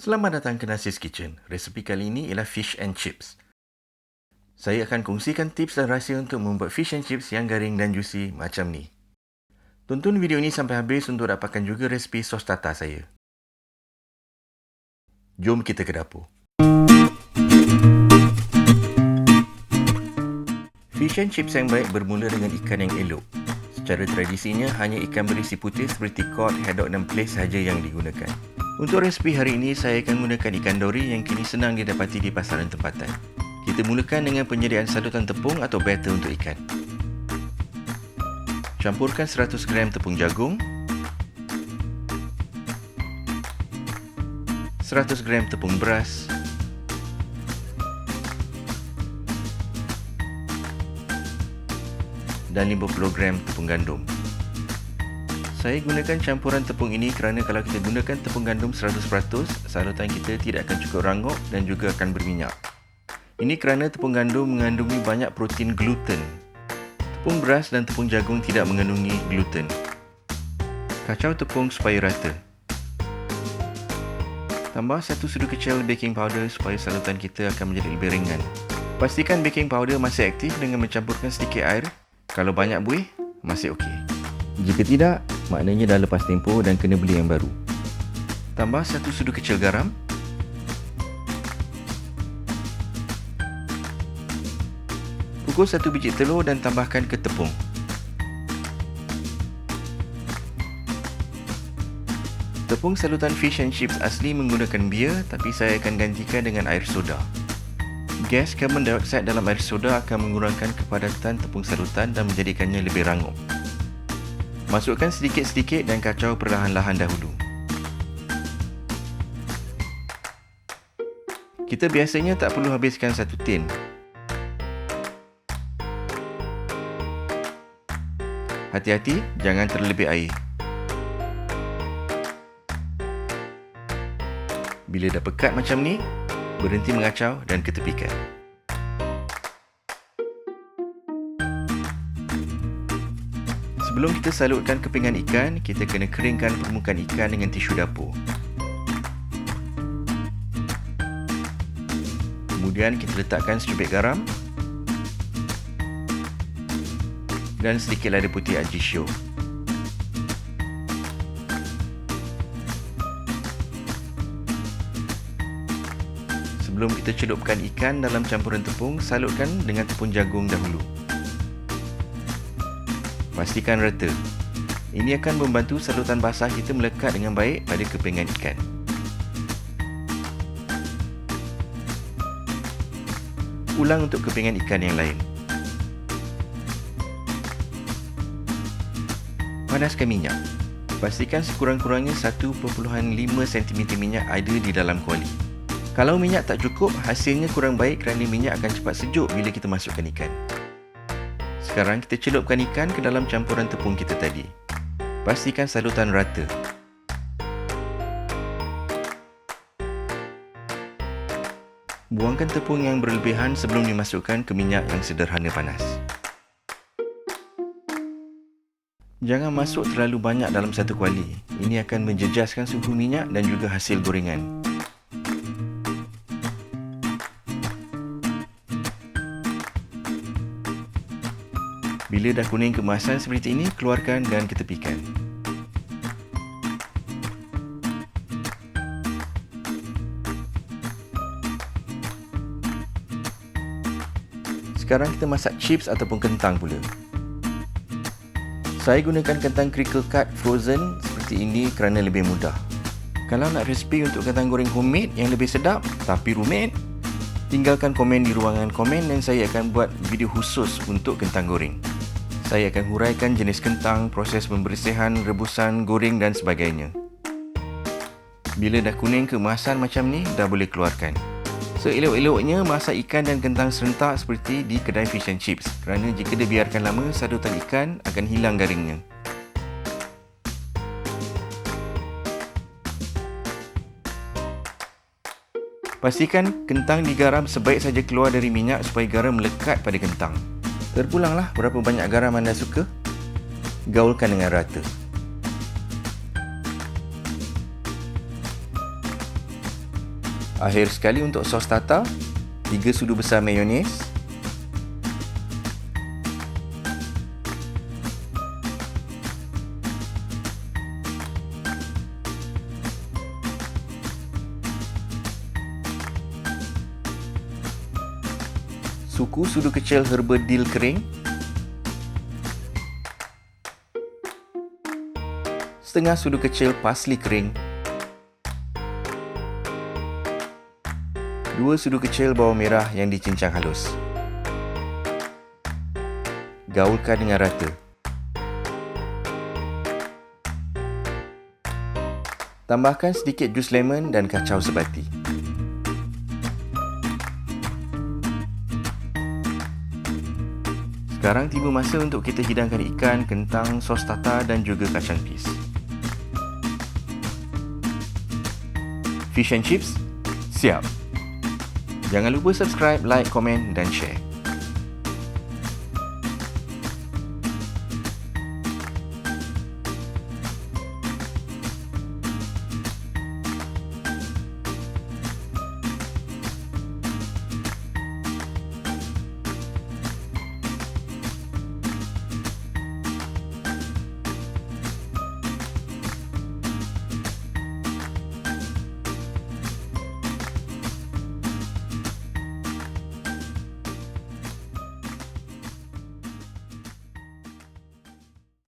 Selamat datang ke Nasi's Kitchen. Resepi kali ini ialah fish and chips. Saya akan kongsikan tips dan rahsia untuk membuat fish and chips yang garing dan juicy macam ni. Tonton video ini sampai habis untuk dapatkan juga resepi sos tartar saya. Jom kita ke dapur. Fish and chips yang baik bermula dengan ikan yang elok. Secara tradisinya, hanya ikan berisi putih seperti cod, haddock dan plaice sahaja yang digunakan. Untuk resepi hari ini, saya akan menggunakan ikan dori yang kini senang didapati di pasaran tempatan. Kita mulakan dengan penyediaan sadutan tepung atau batter untuk ikan. Campurkan 100 gram tepung jagung, 100 gram tepung beras, dan 50 gram tepung gandum. Saya gunakan campuran tepung ini kerana kalau kita gunakan tepung gandum 100%, sadutan kita tidak akan cukup rangup dan juga akan berminyak. Ini kerana tepung gandum mengandungi banyak protein gluten. Tepung beras dan tepung jagung tidak mengandungi gluten. Kacau tepung supaya rata. Tambah 1 sudu kecil baking powder supaya sadutan kita akan menjadi lebih ringan. Pastikan baking powder masih aktif dengan mencampurkan sedikit air. Kalau banyak buih, masih okey. Jika tidak, maknanya dah lepas tempoh dan kena beli yang baru. Tambah 1 sudu kecil garam. Pukul 1 biji telur dan tambahkan ke tepung. Tepung sadutan fish and chips asli menggunakan bia, tapi saya akan gantikan dengan air soda. Gas karbon dioksida dalam air soda akan mengurangkan kepadatan tepung sadutan dan menjadikannya lebih rangup. Masukkan sedikit-sedikit dan kacau perlahan-lahan dahulu. Kita biasanya tak perlu habiskan satu tin. Hati-hati, jangan terlebih air. Bila dah pekat macam ni, berhenti mengacau dan ketepikan. Sebelum kita salutkan kepingan ikan, kita kena keringkan permukaan ikan dengan tisu dapur. Kemudian kita letakkan secubit garam dan sedikit lada putih ajisho. Sebelum kita celupkan ikan dalam campuran tepung, salutkan dengan tepung jagung dahulu. Pastikan rata. Ini akan membantu sadutan basah kita melekat dengan baik pada kepingan ikan. Ulang untuk kepingan ikan yang lain. Panaskan minyak. Pastikan sekurang-kurangnya 1.5 cm minyak ada di dalam kuali. Kalau minyak tak cukup, hasilnya kurang baik kerana minyak akan cepat sejuk bila kita masukkan ikan. Sekarang kita celupkan ikan ke dalam campuran tepung kita tadi. Pastikan sadutan rata. Buangkan tepung yang berlebihan sebelum dimasukkan ke minyak yang sederhana panas. Jangan masuk terlalu banyak dalam satu kuali. Ini akan menjejaskan suhu minyak dan juga hasil gorengan. Bila dah kuning keemasan seperti ini, keluarkan dan ketepikan. Sekarang kita masak chips ataupun kentang pula. Saya gunakan kentang crinkle cut frozen seperti ini kerana lebih mudah. Kalau nak resipi untuk kentang goreng homemade yang lebih sedap tapi rumit, tinggalkan komen di ruangan komen dan saya akan buat video khusus untuk kentang goreng. Saya akan huraikan jenis kentang, proses pembersihan, rebusan, goreng dan sebagainya. Bila dah kuning keemasan macam ni, dah boleh keluarkan. Seelok-eloknya masak ikan dan kentang serentak seperti di kedai fish and chips, kerana jika dibiarkan lama, sadutan ikan akan hilang garingnya. Pastikan kentang digaram sebaik saja keluar dari minyak supaya garam melekat pada kentang. Terpulanglah berapa banyak garam anda suka. Gaulkan dengan rata. Akhir sekali untuk sos tartar, 3 sudu besar mayones, suku sudu kecil herba dill kering, setengah sudu kecil parsley kering, 2 sudu kecil bawang merah yang dicincang halus. Gaulkan dengan rata. Tambahkan sedikit jus lemon dan kacau sebati. Sekarang tiba masa untuk kita hidangkan ikan, kentang, sos tartar dan juga kacang peas. Fish and chips, siap! Jangan lupa subscribe, like, komen dan share.